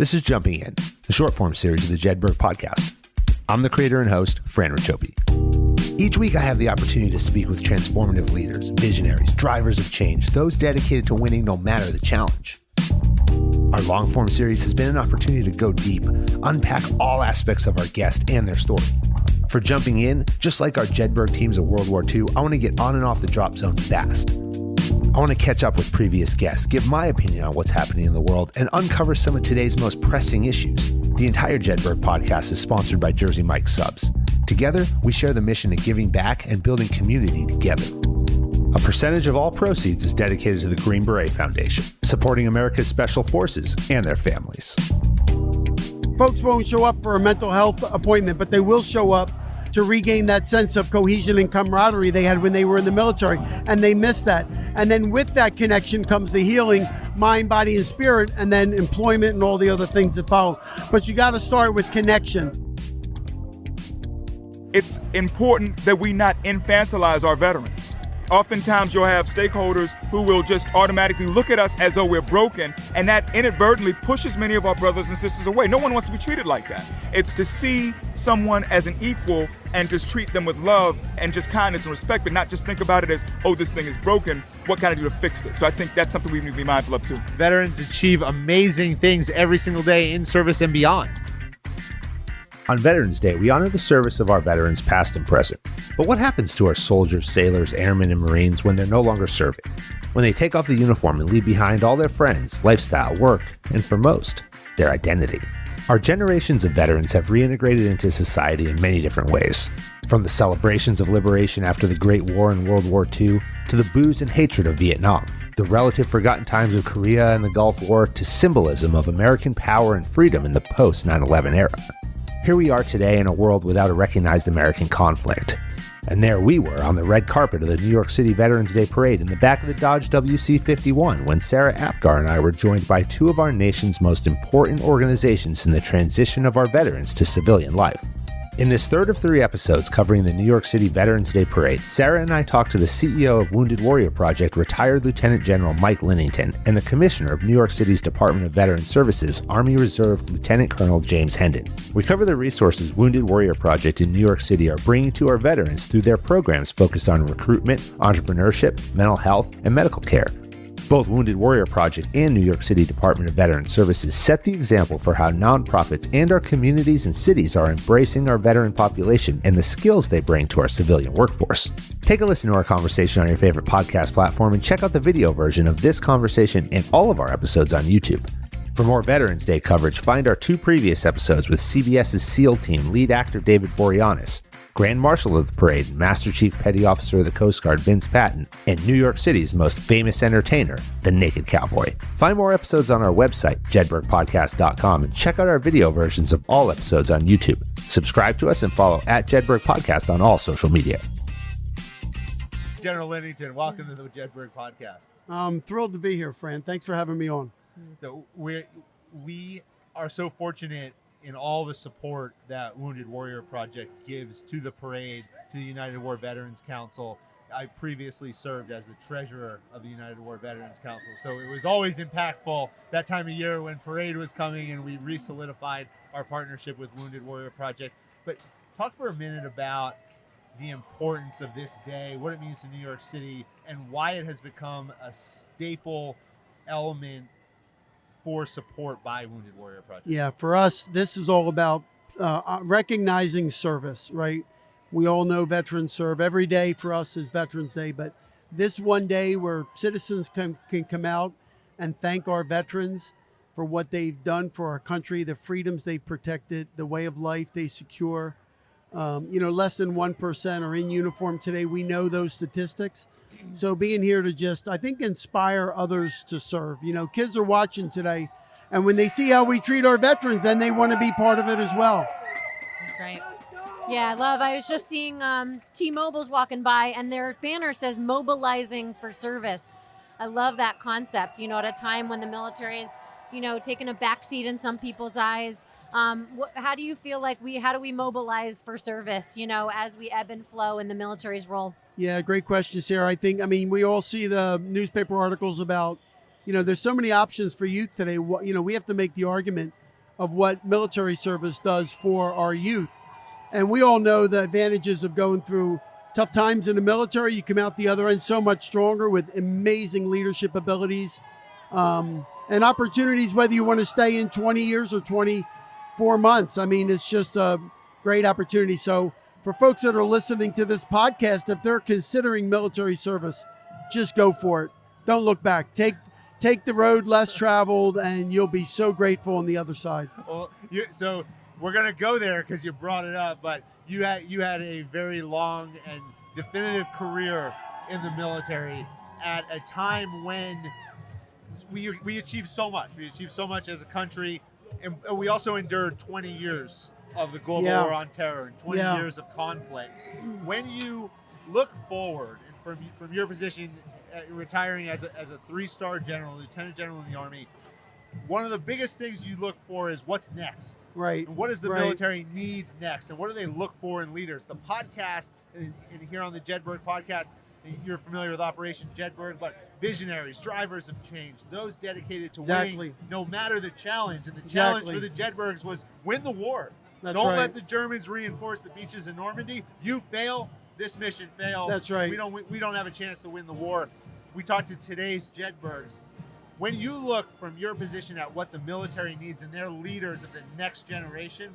This is Jumping In, the short-form series of the Jedburgh podcast. I'm the creator and host, Fran and Racioppi. Each week, I have the opportunity to speak with transformative leaders, visionaries, drivers of change, those dedicated to winning no matter the challenge. Our long-form series has been an opportunity to go deep, unpack all aspects of our guest and their story. For Jumping In, just like our Jedburgh teams of World War II, I want to get on and off the drop zone fast. I want to catch up with previous guests, give my opinion on what's happening in the world, and uncover some of today's most pressing issues. The entire Jedburgh podcast is sponsored by Jersey Mike Subs. Together, we share the mission of giving back and building community together. A percentage of all proceeds is dedicated to the Green Beret Foundation, supporting America's Special Forces and their families. Folks won't show up for a mental health appointment, but they will show up to regain that sense of cohesion and camaraderie they had when they were in the military, and they miss that. And then with that connection comes the healing, mind, body, and spirit, and then employment and all the other things that follow. But you got to start with connection. It's important that we not infantilize our veterans. Oftentimes you'll have stakeholders who will just automatically look at us as though we're broken, and that inadvertently pushes many of our brothers and sisters away. No one wants to be treated like that. It's to see someone as an equal and just treat them with love and just kindness and respect, but not just think about it as, oh, this thing is broken, what can I do to fix it? So I think that's something we need to be mindful of too. Veterans achieve amazing things every single day in service and beyond. On Veterans Day, we honor the service of our veterans past and present. But what happens to our soldiers, sailors, airmen, and Marines when they're no longer serving? When they take off the uniform and leave behind all their friends, lifestyle, work, and for most, their identity. Our generations of veterans have reintegrated into society in many different ways. From the celebrations of liberation after the Great War in World War II, to the booze and hatred of Vietnam, the relative forgotten times of Korea and the Gulf War, to symbolism of American power and freedom in the post-9/11 era. Here we are today in a world without a recognized American conflict. And there we were on the red carpet of the New York City Veterans Day Parade in the back of the Dodge WC-51 when Sarah Apgar and I were joined by two of our nation's most important organizations in the transition of our veterans to civilian life. In this third of 3 episodes covering the New York City Veterans Day Parade, Sarah and I talked to the CEO of Wounded Warrior Project, retired Lieutenant General Mike Linnington, and the Commissioner of New York City's Department of Veterans Services, Army Reserve Lieutenant Colonel James Hendon. We cover the resources Wounded Warrior Project in New York City are bringing to our veterans through their programs focused on recruitment, entrepreneurship, mental health, and medical care. Both Wounded Warrior Project and New York City Department of Veterans Services set the example for how nonprofits and our communities and cities are embracing our veteran population and the skills they bring to our civilian workforce. Take a listen to our conversation on your favorite podcast platform and check out the video version of this conversation and all of our episodes on YouTube. For more Veterans Day coverage, find our 2 previous episodes with CBS's SEAL team lead actor David Boreanaz, Grand Marshal of the Parade, Master Chief Petty Officer of the Coast Guard Vince Patton, and New York City's most famous entertainer, the Naked Cowboy. Find more episodes on our website, jedburghpodcast.com, and check out our video versions of all episodes on YouTube. Subscribe to us and follow @Jedburgh Podcast on all social media. General Linnington, welcome to the Jedburgh Podcast. I'm thrilled to be here, Fran. Thanks for having me on. So we are so fortunate in all the support that Wounded Warrior Project gives to the parade, to the United War Veterans Council. I previously served as the treasurer of the United War Veterans Council, so it was always impactful that time of year when parade was coming, and we re-solidified our partnership with Wounded Warrior Project. But talk for a minute about the importance of this day, what it means to New York City, and why it has become a staple element for support by Wounded Warrior Project. Yeah, for us, this is all about recognizing service, right? We all know veterans serve. Every day for us is Veterans Day, but this one day where citizens can come out and thank our veterans for what they've done for our country, the freedoms they've protected, the way of life they secure. Less than 1% are in uniform today. We know those statistics. So being here to just, I think, inspire others to serve. Kids are watching today, and when they see how we treat our veterans, then they want to be part of it as well. That's right. Yeah, I was just seeing T-Mobile's walking by, and their banner says mobilizing for service. I love that concept, at a time when the military is, taking a backseat in some people's eyes. How do you feel like how do we mobilize for service, as we ebb and flow in the military's role? Yeah, great question, Sarah. We all see the newspaper articles about, there's so many options for youth today. We have to make the argument of what military service does for our youth. And we all know the advantages of going through tough times in the military. You come out the other end so much stronger with amazing leadership abilities and opportunities, whether you want to stay in 20 years or 24 months. I mean, it's just a great opportunity. So for folks that are listening to this podcast, if they're considering military service, just go for it. Don't look back. Take the road less traveled, and you'll be so grateful on the other side. Well, so we're gonna go there because you brought it up, but you had a very long and definitive career in the military at a time when we achieved so much. We achieved so much as a country, and we also endured 20 years of the global war on terror and 20 years of conflict. When you look forward, and from your position, retiring as a 3-star general, lieutenant general in the Army, one of the biggest things you look for is what's next. Right. And what does the military need next? And what do they look for in leaders? The podcast, and here on the Jedburgh podcast, you're familiar with Operation Jedburgh, but visionaries, drivers of change, those dedicated to winning no matter the challenge. And the challenge for the Jedburghs was win the war. Don't let the Germans reinforce the beaches in Normandy. You fail, this mission fails. That's right. We don't have a chance to win the war. We talked to today's Jedburghs. When you look from your position at what the military needs and their leaders of the next generation,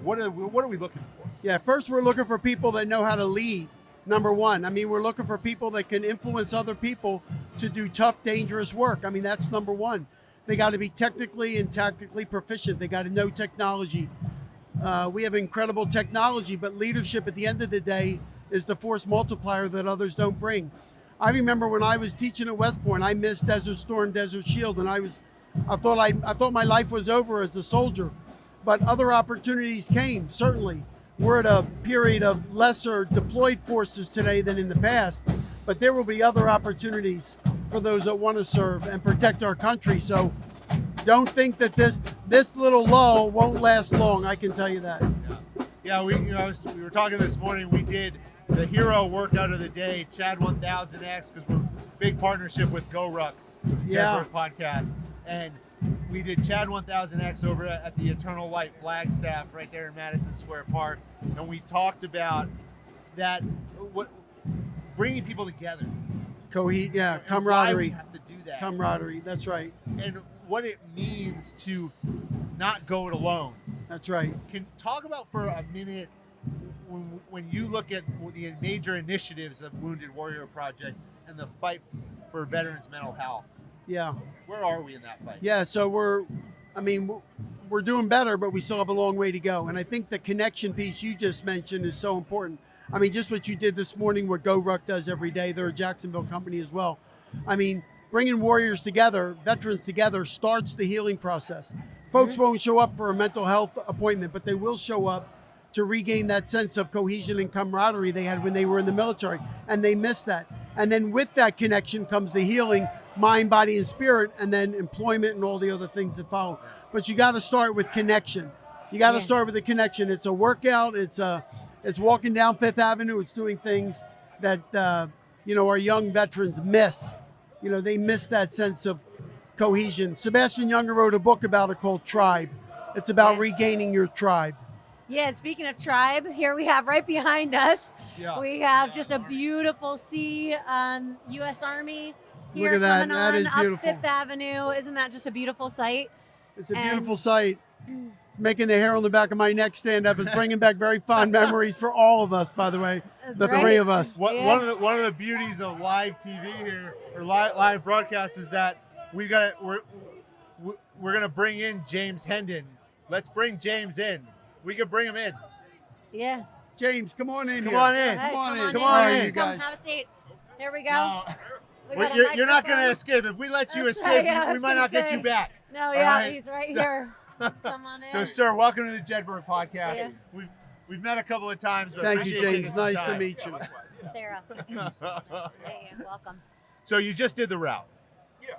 what are we looking for? Yeah, first we're looking for people that know how to lead, number one. I mean, we're looking for people that can influence other people to do tough, dangerous work. I mean, that's number one. They got to be technically and tactically proficient. They got to know technology. We have incredible technology, but leadership at the end of the day is the force multiplier that others don't bring. I remember when I was teaching at West Point, I missed Desert Storm, Desert Shield, and I thought my life was over as a soldier. But other opportunities came, certainly. We're at a period of lesser deployed forces today than in the past, but there will be other opportunities for those that want to serve and protect our country. So don't think that this little lull won't last long, I can tell you that. Yeah, we were talking this morning, we did the hero workout of the day, Chad 1000X, because we're big partnership with GoRuck, the Jedburgh podcast. And we did Chad 1000X over at the Eternal Light Flagstaff right there in Madison Square Park. And we talked about that, bringing people together. Camaraderie. Why we have to do that. Camaraderie, that's right. And what it means to not go it alone. That's right. Can talk about for a minute when you look at the major initiatives of Wounded Warrior Project and the fight for veterans' mental health. Yeah. Where are we in that fight? Yeah, so we're doing better, but we still have a long way to go. And I think the connection piece you just mentioned is so important. I mean, just what you did this morning, what GoRuck does every day. They're a Jacksonville company as well. I mean, bringing warriors together, veterans together, starts the healing process. Folks won't show up for a mental health appointment, but they will show up to regain that sense of cohesion and camaraderie they had when they were in the military, and they miss that. And then with that connection comes the healing, mind, body, and spirit, and then employment and all the other ththings that follow. But you got to start with connection. You got to start with the connection. It's a workout. It's walking down Fifth Avenue. It's doing things that our young veterans miss. They miss that sense of cohesion. Sebastian Younger wrote a book about it called Tribe. It's about regaining your tribe. Yeah, and speaking of tribe, here we have right behind us, we have just a beautiful U.S. Army here Look at that. coming That on is up beautiful. Fifth Avenue. Isn't that just a beautiful sight? It's a beautiful sight. It's making the hair on the back of my neck stand up. It's bringing back very fond memories for all of us, by the way, the three of us. One of the beauties of live TV here, or live broadcast, is that we're gonna bring in James Hendon. Let's bring James in. We could bring him in. Yeah. James, come on in. Come on in. Come on in. Come on in. You guys. Come have a seat. There we go. No. We got a You're not going to microphone. escape. If we let you That's escape, right, we might not get you back. No, All yeah, right? he's right So- here. Come on in. So, sir, welcome to the Jedburgh podcast. Yeah. We've met a couple of times. But Thank you, appreciate James. taking some Nice to time. meet you. Sarah. Hey, welcome. So you just did the route. Yeah.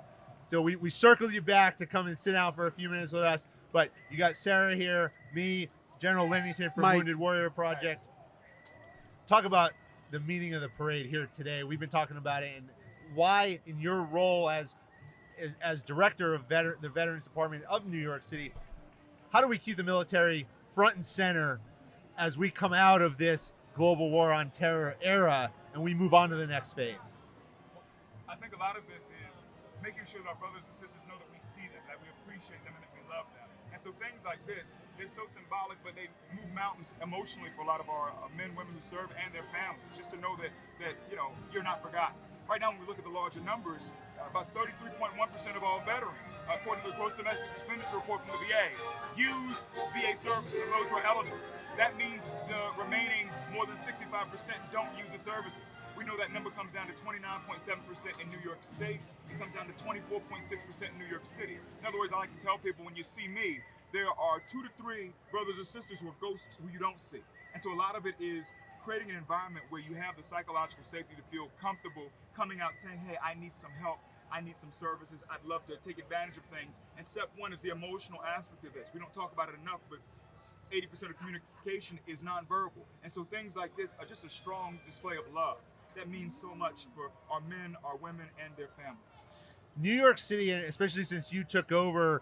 So we circled you back to come and sit down for a few minutes with us. But you got Sarah here, me, General Linnington from Mike. Wounded Warrior Project. Talk about the meaning of the parade here today. We've been talking about it, and why, in your role as director of the Veterans Department of New York City, how do we keep the military front and center as we come out of this global war on terror era and we move on to the next phase? I think a lot of this is making sure that our brothers and sisters know that we see them, that we appreciate them, and that we love them. And so things like this, they're so symbolic, but they move mountains emotionally for a lot of our men, women who serve and their families, just to know that you're not forgotten. Right now, when we look at the larger numbers, about 33.1% of all veterans, according to the Gross Domestic Expenditure Report from the VA, use VA services, and those who are eligible. That means the remaining more than 65% don't use the services. We know that number comes down to 29.7% in New York State. It comes down to 24.6% in New York City. In other words, I like to tell people, when you see me, there are 2 to 3 brothers or sisters who are ghosts who you don't see. And so a lot of it is creating an environment where you have the psychological safety to feel comfortable coming out saying, hey, I need some help. I need some services. I'd love to take advantage of things. And step one is the emotional aspect of this. We don't talk about it enough, but 80% of communication is nonverbal. And so things like this are just a strong display of love that means so much for our men, our women, and their families. New York City, and especially since you took over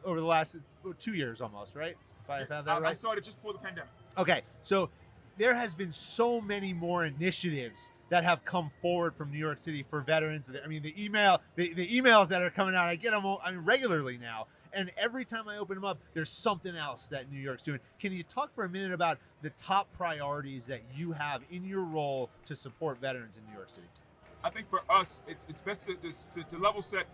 over the last 2 years almost, right? If I have that right? I started just before the pandemic. Okay, so there has been so many more initiatives that have come forward from New York City for veterans. I mean, the emails that are coming out, I get them regularly now. And every time I open them up, there's something else that New York's doing. Can you talk for a minute about the top priorities that you have in your role to support veterans in New York City? I think for us, it's best to level set.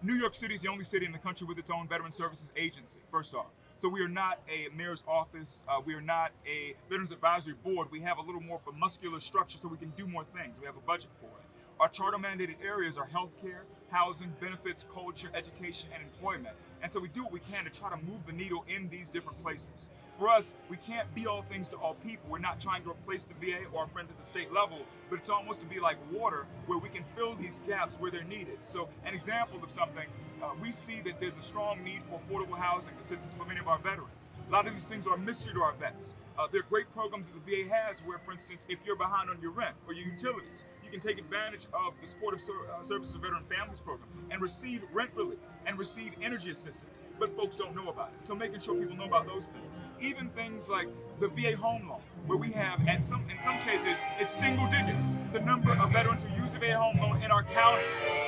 New York City is the only city in the country with its own veteran services agency, first off. So we are not a mayor's office. We are not a veterans advisory board. We have a little more of a muscular structure so we can do more things. We have a budget for it. Our charter mandated areas are healthcare, housing, benefits, culture, education, and employment. And so we do what we can to try to move the needle in these different places. For us, we can't be all things to all people. We're not trying to replace the VA or our friends at the state level, but it's almost to be like water where we can fill these gaps where they're needed. So an example of something, we see that there's a strong need for affordable housing assistance for many of our veterans. A lot of these things are a mystery to our vets. There are great programs that the VA has where, for instance, if you're behind on your rent or your utilities, you can take advantage of the Supportive Services of Veteran Families program and receive rent relief and receive energy assistance, but folks don't know about it. So making sure people know about those things. Even things like the VA home loan, where we have, in some cases, it's single digits, the number of veterans who use the VA home loan in our counties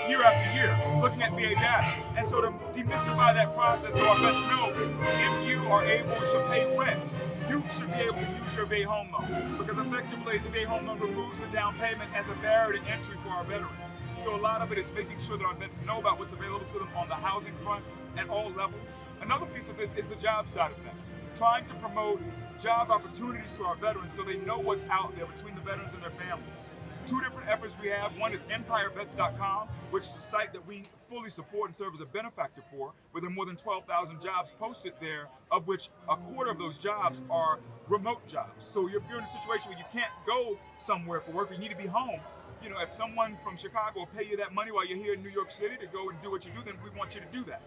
year after year, looking at VA data. And so to demystify that process so our vets know, if you are able to pay rent, you should be able to use your VA home loan, because effectively the VA home loan removes the down payment as a barrier to entry for our veterans. So a lot of it is making sure that our vets know about what's available to them on the housing front at all levels. Another piece of this is the job side of things, trying to promote job opportunities to our veterans so they know what's out there between the veterans and their families. 2 different efforts we have. One is EmpireVets.com, which is a site that we fully support and serve as a benefactor for, where there are more than 12,000 jobs posted there, of which a quarter of those jobs are remote jobs. So if you're in a situation where you can't go somewhere for work, or you need to be home, if someone from Chicago will pay you that money while you're here in New York City to go and do what you do, then we want you to do that.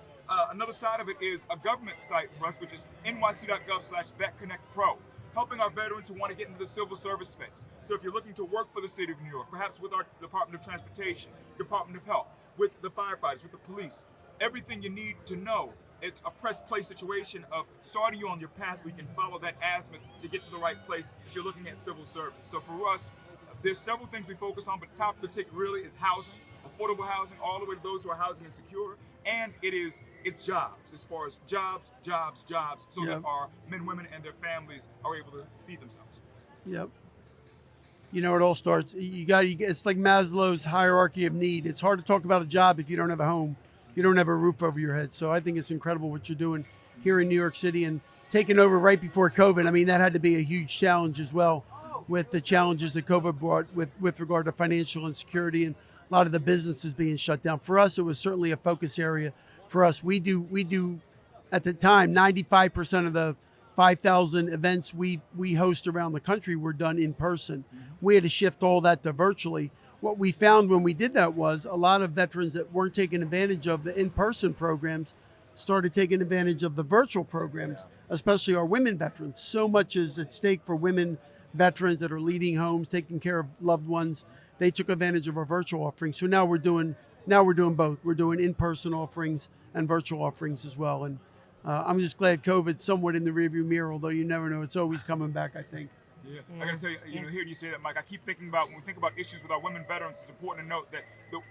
Another side of it is a government site for us, which is nyc.gov/VetConnectPro, helping our veterans who want to get into the civil service space. So if you're looking to work for the city of New York, perhaps with our Department of Transportation, Department of Health, with the firefighters, with the police, everything you need to know. It's a press play situation of starting you on your path. We can follow that azimuth to get to the right place if you're looking at civil service. So for us, there's several things we focus on, but top of the ticket really is housing, affordable housing, all the way to those who are housing insecure. And it's jobs, as far as jobs, so that our men, women, and their families are able to feed themselves. Yep. It all starts, it's like Maslow's hierarchy of need. It's hard to talk about a job if you don't have a home, you don't have a roof over your head. So I think it's incredible what you're doing here in New York City and taking over right before COVID. I mean, that had to be a huge challenge as well, with the challenges that COVID brought with regard to financial insecurity and a lot of the businesses being shut down. For us, it was certainly a focus area for us. We do at the time, 95% of the 5,000 events we host around the country were done in person. We had to shift all that to virtually. What we found when we did that was a lot of veterans that weren't taking advantage of the in-person programs started taking advantage of the virtual programs, especially our women veterans. So much is at stake for women veterans that are leading homes, taking care of loved ones. They took advantage of our virtual offerings. So now we're doing both. We're doing in-person offerings and virtual offerings as well. And I'm just glad COVID's somewhat in the rearview mirror, although you never know. It's always coming back, I think. Yeah. I gotta tell you, hearing you say that, Mike, I keep thinking about when we think about issues with our women veterans, it's important to note that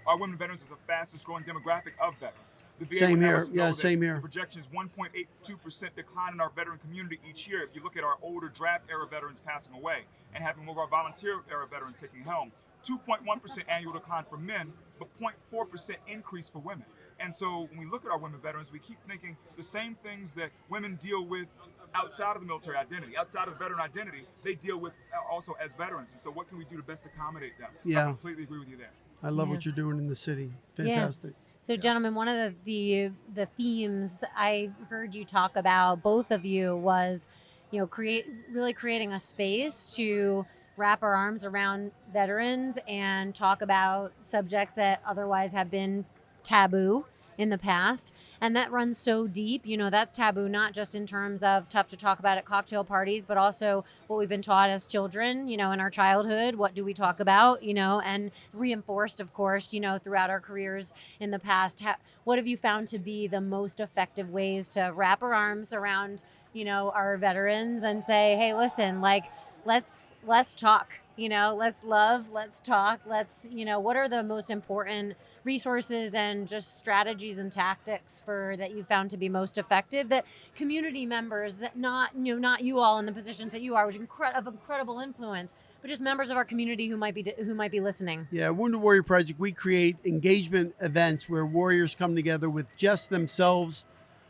our women veterans is the fastest growing demographic of veterans. The VA Same would have here. us know Yeah, that same here. The projection is 1.82% decline in our veteran community each year. If you look at our older draft era veterans passing away and having more of our volunteer era veterans taking helm, 2.1% annual decline for men, but 0.4% increase for women. And so when we look at our women veterans, we keep thinking the same things that women deal with outside of the military identity, outside of veteran identity, they deal with also as veterans. And so what can we do to best accommodate them? So I completely agree with you there. I love what you're doing in the city. Fantastic. So, gentlemen, one of the themes I heard you talk about, both of you, was, really creating a space to wrap our arms around veterans and talk about subjects that otherwise have been taboo in the past. And that runs so deep, that's taboo, not just in terms of tough to talk about at cocktail parties, but also what we've been taught as children, in our childhood. What do we talk about, and reinforced, of course, throughout our careers in the past. What have you found to be the most effective ways to wrap our arms around, our veterans and say, hey, listen, let's talk, let's love, let's talk, what are the most important resources and just strategies and tactics that you found to be most effective, that community members, that not you all in the positions that you are, which of incredible influence, but just members of our community who might be listening. Yeah, Wounded Warrior Project, we create engagement events where warriors come together with just themselves,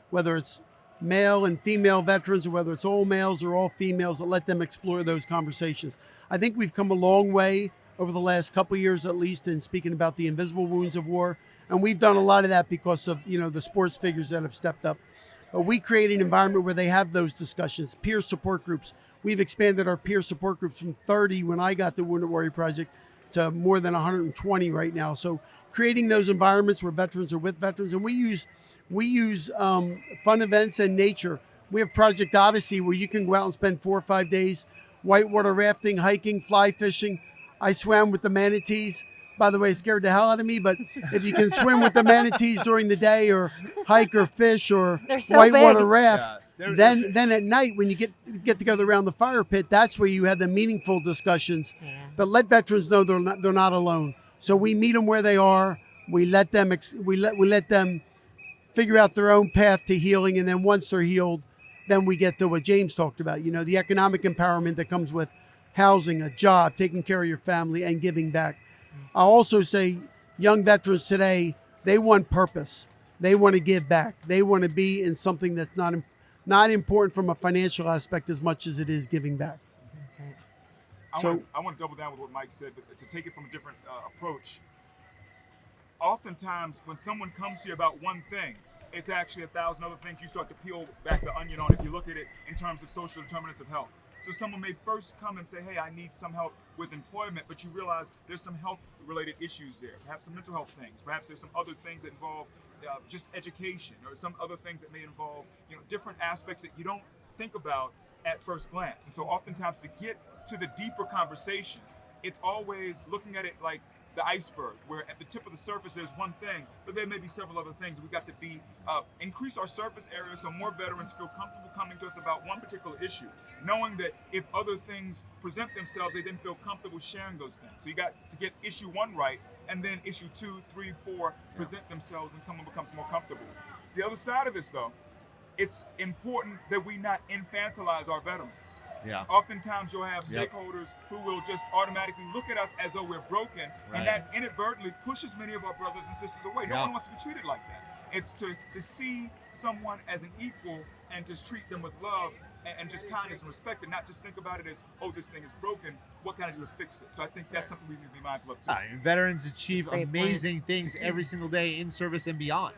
whether it's male and female veterans, or whether it's all males or all females, that let them explore those conversations. I think we've come a long way over the last couple of years, at least, in speaking about the invisible wounds of war. And we've done a lot of that because of, the sports figures that have stepped up. But we create an environment where they have those discussions, peer support groups. We've expanded our peer support groups from 30 when I got the Wounded Warrior Project to more than 120 right now. So creating those environments where veterans are with veterans. And we use fun events and nature. We have Project Odyssey, where you can go out and spend 4 or 5 days whitewater rafting, hiking, fly fishing. I swam with the manatees. By the way, it scared the hell out of me, but if you can swim with the manatees during the day, or hike or fish or so whitewater big. raft, then at night when you get together around the fire pit, that's where you have the meaningful discussions. Yeah. But let veterans know they're not alone. So we meet them where they are. We let them figure out their own path to healing, and then once they're healed, then we get to what James talked about, the economic empowerment that comes with housing, a job, taking care of your family, and giving back. I'll also say young veterans today, they want purpose. They want to give back. They want to be in something that's not important from a financial aspect as much as it is giving back. That's right. I want to double down with what Mike said, but to take it from a different approach. Oftentimes, when someone comes to you about one thing, it's actually 1,000 other things you start to peel back the onion on if you look at it in terms of social determinants of health. So someone may first come and say, hey, I need some help with employment, but you realize there's some health-related issues there, perhaps some mental health things, perhaps there's some other things that involve just education, or some other things that may involve different aspects that you don't think about at first glance. And so oftentimes, to get to the deeper conversation, it's always looking at it like the iceberg, where at the tip of the surface there's one thing, but there may be several other things. We've got to increase our surface area so more veterans feel comfortable coming to us about one particular issue, knowing that if other things present themselves, they then feel comfortable sharing those things. So you got to get issue 1 right, and then issue 2, 3, 4 present themselves when someone becomes more comfortable. The other side of this, though, it's important that we not infantilize our veterans. Yeah. Oftentimes you'll have stakeholders who will just automatically look at us as though we're broken, and that inadvertently pushes many of our brothers and sisters away. No one wants to be treated like that. It's to see someone as an equal and just treat them with love and just kindness and respect, and not just think about it as, oh, this thing is broken, what can I do to fix it? So I think that's something we need to be mindful of too. Veterans achieve amazing things every single day in service and beyond.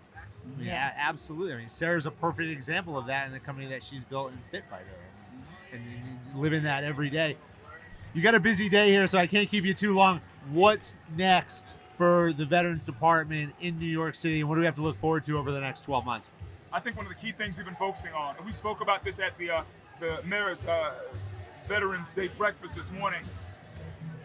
Yeah, absolutely. Sarah's a perfect example of that in the company that she's built in Fit Fighter. And living that every day. You got a busy day here, so I can't keep you too long. What's next for the Veterans Department in New York City, and what do we have to look forward to over the next 12 months? I think one of the key things we've been focusing on, and we spoke about this at the Mayor's Veterans Day breakfast this morning.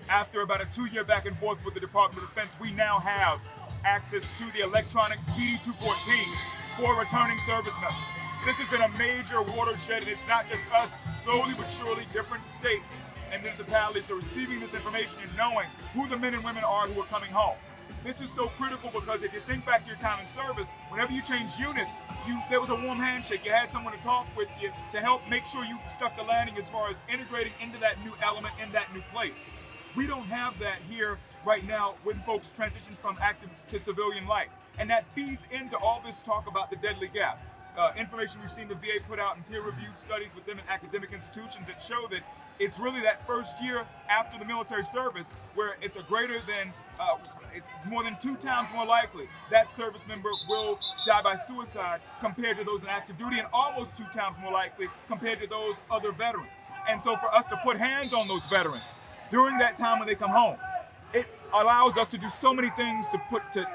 After about a 2-year back and forth with the Department of Defense, we now have access to the electronic PD 214 for returning service members. This has been a major watershed, and it's not just us, slowly but surely different states and municipalities are receiving this information and knowing who the men and women are who are coming home. This is so critical because if you think back to your time in service, whenever you change units, there was a warm handshake. You had someone to talk with you to help make sure you stuck the landing as far as integrating into that new element in that new place. We don't have that here right now when folks transition from active to civilian life. And that feeds into all this talk about the deadly gap. Information we've seen the VA put out in peer-reviewed studies with them in academic institutions that show that it's really that first year after the military service where it's a greater than, it's more than 2 times more likely that service member will die by suicide compared to those in active duty, and almost 2 times more likely compared to those other veterans. And so for us to put hands on those veterans during that time when they come home, it allows us to do so many things to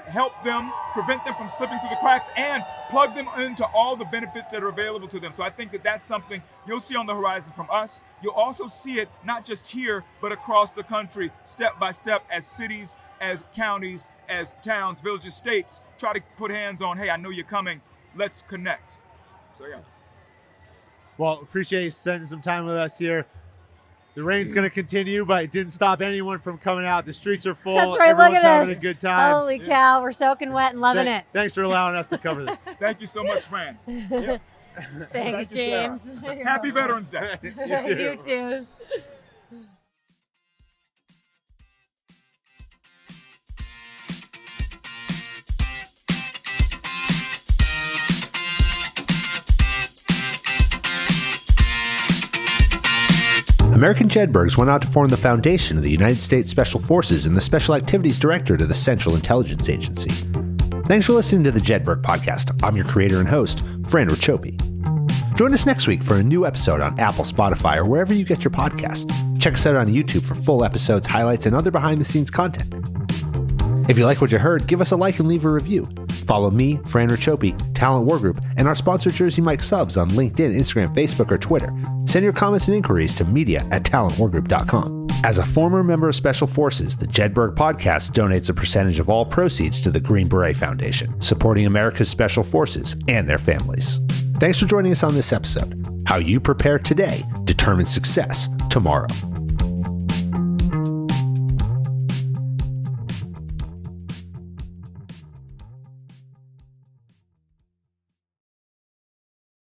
help them, prevent them from slipping through the cracks, and plug them into all the benefits that are available to them. So I think that that's something you'll see on the horizon from us. You'll also see it not just here, but across the country, step by step, as cities, as counties, as towns, villages, states try to put hands on, hey, I know you're coming, let's connect. So yeah. Well, appreciate you spending some time with us here. The rain's going to continue, but it didn't stop anyone from coming out. The streets are full. That's right. Everyone's Look at having this. a good time. Holy cow. We're soaking wet and loving it. Thanks for allowing us to cover this. Thank you so much, Fran. Yep. Thanks, Thank you, Sarah. James. Happy Veterans Day. You too. American Jedburghs went out to form the foundation of the United States Special Forces and the Special Activities Directorate of the Central Intelligence Agency. Thanks for listening to the Jedburgh Podcast. I'm your creator and host, Fran and Sarah. Join us next week for a new episode on Apple, Spotify, or wherever you get your podcasts. Check us out on YouTube for full episodes, highlights, and other behind-the-scenes content. If you like what you heard, give us a like and leave a review. Follow me, Fran and Sarah, Talent War Group, and our sponsor Jersey Mike Subs on LinkedIn, Instagram, Facebook, or Twitter. Send your comments and inquiries to media@talentwargroup.com. As a former member of Special Forces, the Jedburgh Podcast donates a percentage of all proceeds to the Green Beret Foundation, supporting America's Special Forces and their families. Thanks for joining us on this episode. How you prepare today determines success tomorrow.